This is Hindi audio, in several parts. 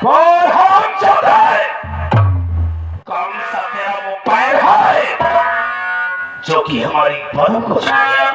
और हम चाहते हैं कौन सा तेरा वो पैर है जो कि हमारी बहू को छू गया?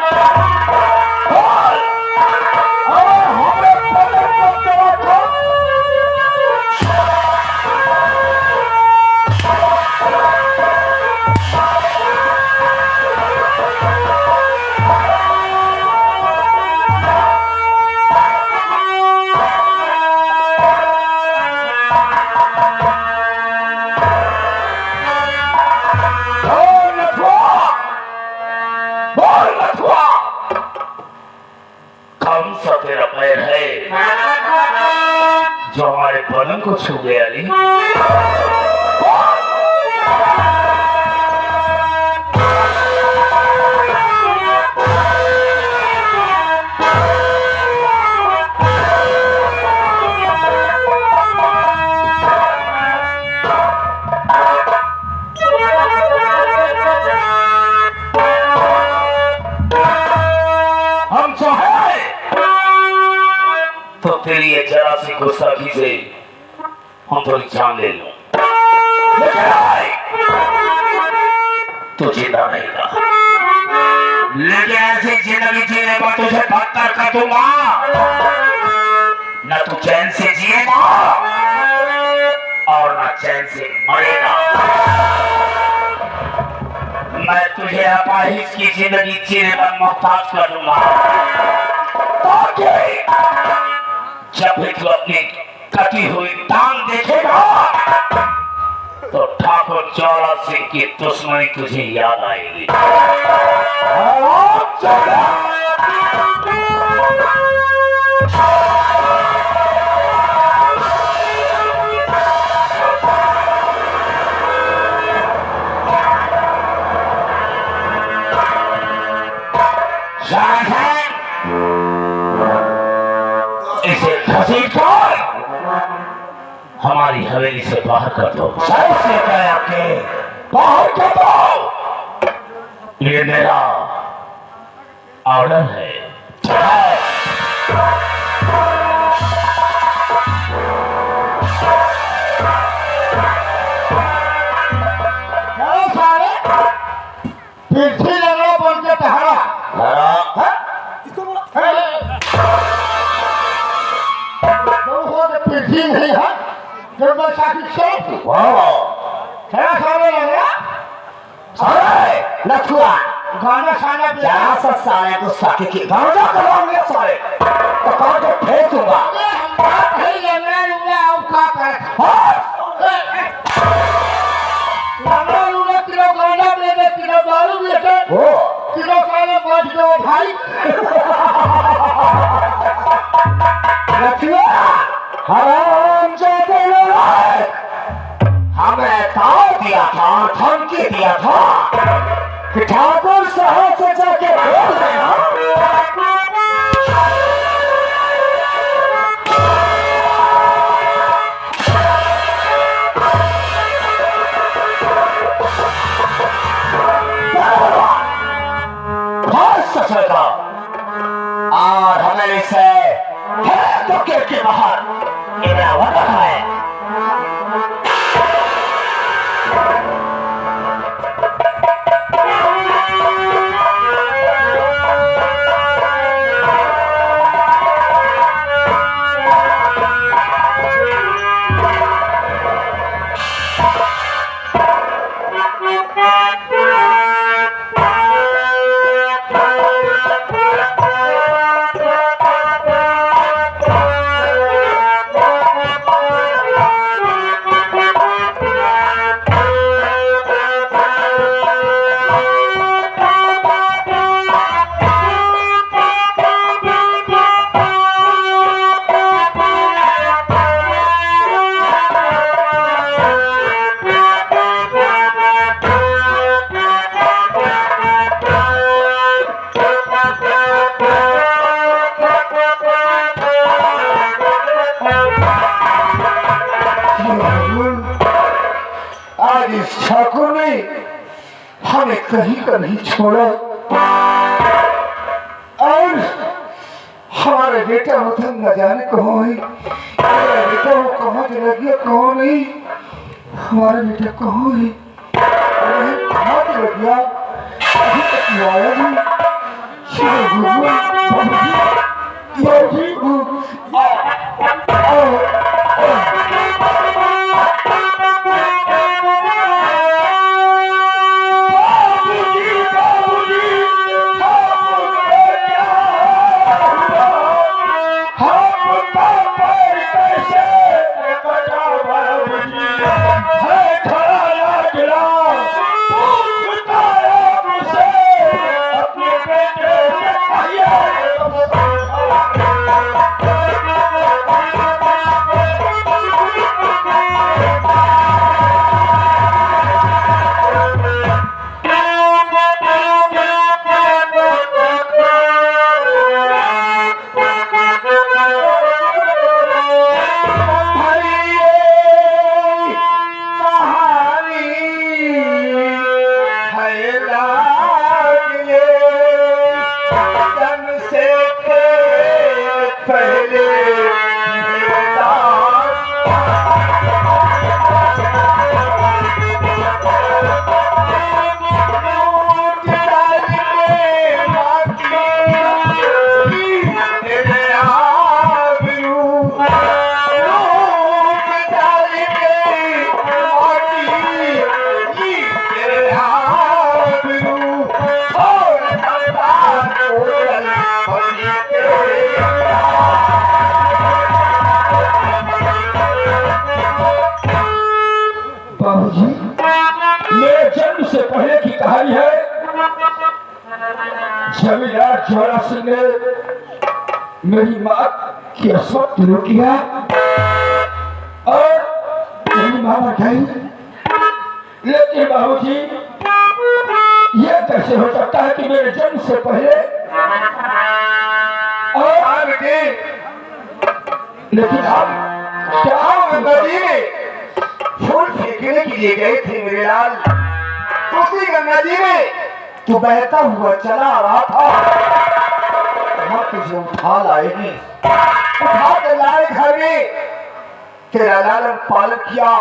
कौन सा तेरा पैर है जो हमारे पलंग को छू गया? अली तो तेरी ये जरा सी गुस्ताखी से हम थोड़ी जान ले लो, तो जिंदा रहेगा, लेकिन ऐसी जिंदगी जीने पर तुझे बदतर कर दूंगा, न तू चैन से जिएगा और न चैन से मरेगा। मैं तुझे अपाहिज की जिंदगी जीने पर मोहताज कर दूंगा, ताकि जब भी तू अपनी कटी हुई टांग देखेगा तो ठाकुर चौड़ा सिंह की दुश्मनी तुझे याद आएगी। इसे घसीटकर हमारी हवेली से बाहर कर दो। से के बाहर कर दो, ये मेरा ऑर्डर है। पीछे लगा बोल के टहरा पीछे नहीं है जो बैसाखी से सारे लग रहा सारे लखुआ गाना साना जहाँ से सारे को साथी की गाना करवाएंगे सारे तो कौन को फेंक दूंगा। किलो गाना बेचे, किलो दारू बेचे, किलो साले बैठ गए भाई। हराम जाते हमें ताव दिया था, धमकी दिया था कि ठाकुर साहब से जाके बोल देना बहुत सच था। और हमें इसे तो के बाहर मेरा वतन है। आज इस ठाकुर ने हमें कहीं का नहीं छोड़ा और हमारे बेटा वतन न जाने को तो कहाँ चला गया, कहाँ नहीं, हमारे बेटे कहाँ है, कहाँ चला गया, अभी तक नहीं आया नहीं। बाबूजी, मेरे जन्म से पहले की कहानी है। जमींदार ज्वाला सिंह ने मेरी माँ की अस्मत दूर किया और मेरी माँ मर गई। लेकिन बाबूजी, ये कैसे हो सकता है कि मेरे जन्म से पहले और लेकिन आप क्या नदी में फूल फेंकने के लिए गए थे मेरे लाल, उसी गंगा जी में तू बहता हुआ चला आ रहा था, वहां तुझे उठा लाएगी, उठा के लाए घर में, तेरा लालन पालन किया,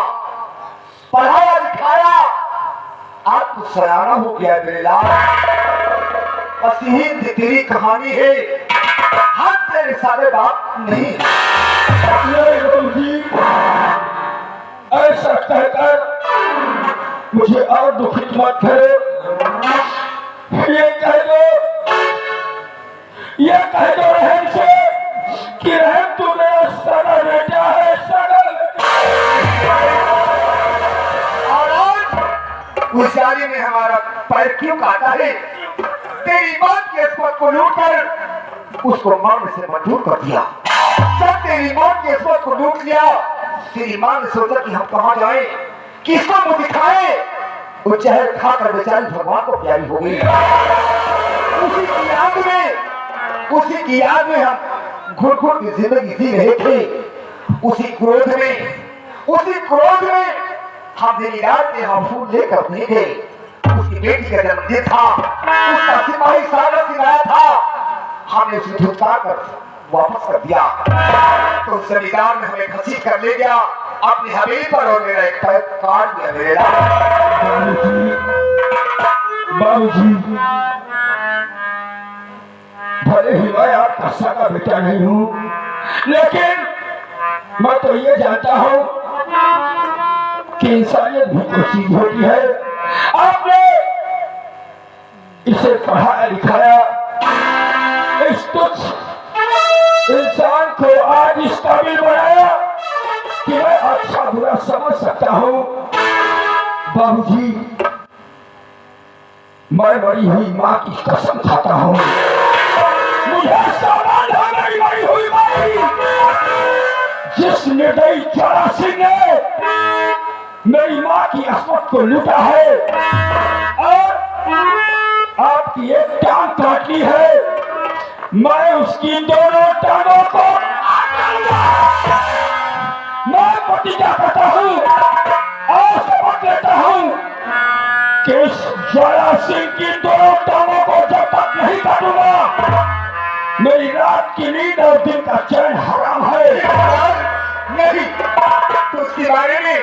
पढ़ाया लिखाया, आज तू सयाना हो गया मेरे लाल। बस यही तेरी कहानी है, हम तेरे सारे बात नहीं। ऐसा कहकर मुझे और दुखित मत करो। ये कह दो रहम से कि रहम तू मेरा सगा बेटा है, सगा। और आज उस जाली में हमारा पैर क्यों काटा है? तेरी मां की अस्मत को लूट कर उसको मौत से मजबूर कर दिया। जब तेरी मां की अस्मत को लूट लिया, तेरी मां ने सोचा कि हम कहाँ जाएं, किसको मुंह दिखाएं। वो जहर खाकर बेचारी भगवान को प्यारी हो गई। उसी की याद में हम घुट घुट की जिंदगी जी रहे थे। उसी क्रोध में हम दिन रात के हम फूल लेकर अपने गए। उसकी बेटी का जन्मदिन था, उसका सिपाही सागर सिखाया था, हमने उसे धुतकार कर वापस कर दिया। तो जमींदार ने हमें घसीट कर ले गया अपनी हवेली पर और मेरा एक पैर काट दिया मेरा। बाबूजी, भले ही मैं आपका सगा बेटा नहीं हूँ, लेकिन मैं तो ये जानता हूँ कि इंसानियत भी कोई चीज होती है। आपने इसे पढ़ाया लिखाया, इस तुच्छ इंसान को आज इस काबिल बनाया कि मैं अच्छा बुरा समझ सकता हूँ। बाबूजी, मैं मरी हुई माँ की कसम खाता हूँ, मुझे सावधान है मेरी मरी हुई माँ। जिस निर्दयी ज्वाला सिंह ने मेरी माँ की अस्मत को लूटा है और आपकी एक टांग काटनी है, मैं उसकी दोनों टांगों को मैं प्रतिज्ञा करता हूँ और शपथ लेता हूँ कि इस ज्वाला सिंह की दोनों टांगों को जब तक नहीं काटूंगा, मेरी रात की नींद और दिन का चैन हराम है। नहीं, तू उसके बारे में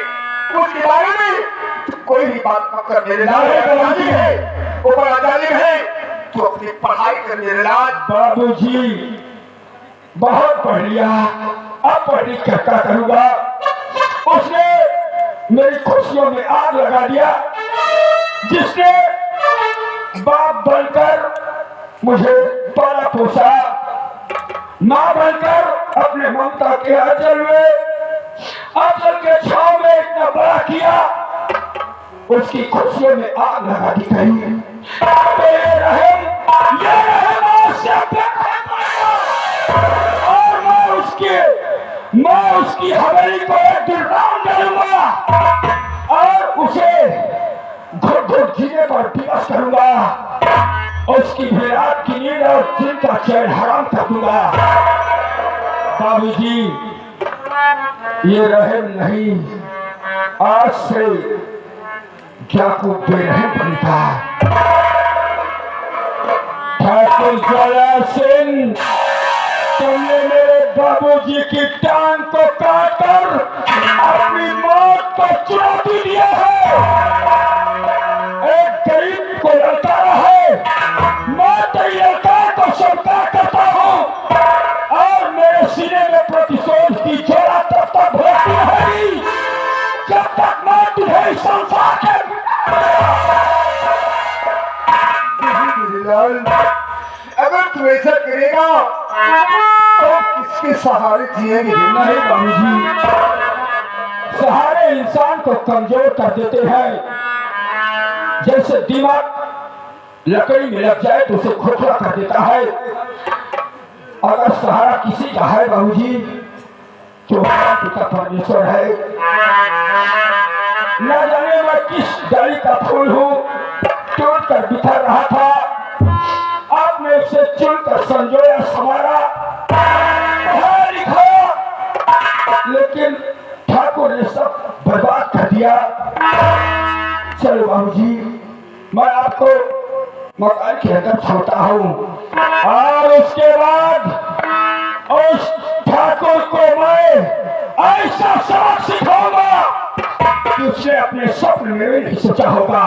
तू कोई भी बात मत कर मेरे लाल। जालिम है, वो बड़ा जालिम है। तू अपनी पढ़ाई कर मेरे लाल। बाबूजी बहुत पढ़ लिया, अब पढ़ी क्या करूंगा। उसने मेरी खुशियों में आग लगा दिया, जिसने बाप बनकर मुझे पाला पोसा, माँ बनकर अपने ममता के आंचल के छांव में इतना बड़ा किया, उसकी खुशियों में आग लगा दी गई। तो ये रहम उससे और मैं उसकी हवेली को एक दिन राउंड डालूंगा और उसे घुट घुट जीने पर विवश करूंगा। उसकी भी रात की नींद और दिन का चैन हराम कर दूंगा। बाबूजी ये रहम नहीं, आज से याकूब बेरहम बनेगा। ठाकुर ज्वाला सिंह, तुमने मेरे बाबूजी की टांग को काटकर अपनी मौत को चुनौती दिया है। एक गरीब को ललकारा है, मैं तेरी ललकार को स्वीकार करता हूँ और मेरे सीने में प्रतिशोध की ज्वाला तब तक भरती रहेगी जब तक मैं तुझे इस संसार के लाल। अगर तू ऐसा करेगा तो किसके सहारे जिएंगे? नहीं बाबूजी, सहारे इंसान को कमजोर कर देते हैं। जैसे दिमाग लकड़ी में लग जाए तो उसे खोखला कर देता है। अगर सहारा किसी का है बाबूजी तो पिता परमेश्वर है। न जाने मैं किस डाली का फूल हूँ, टूट कर बिखर रहा था, आपने उसे चुनकर संजोया, संवारा, पढ़ा लिखा, लेकिन ठाकुर ने सब बर्बाद कर दिया। चलो बाबूजी, मैं आपको मकान के अंदर छोड़ता हूँ और उसके बाद उस ठाकुर को मैं ऐसा सबक सिखाऊंगा कि उसने अपने स्वप्न में भी नहीं सोचा होगा।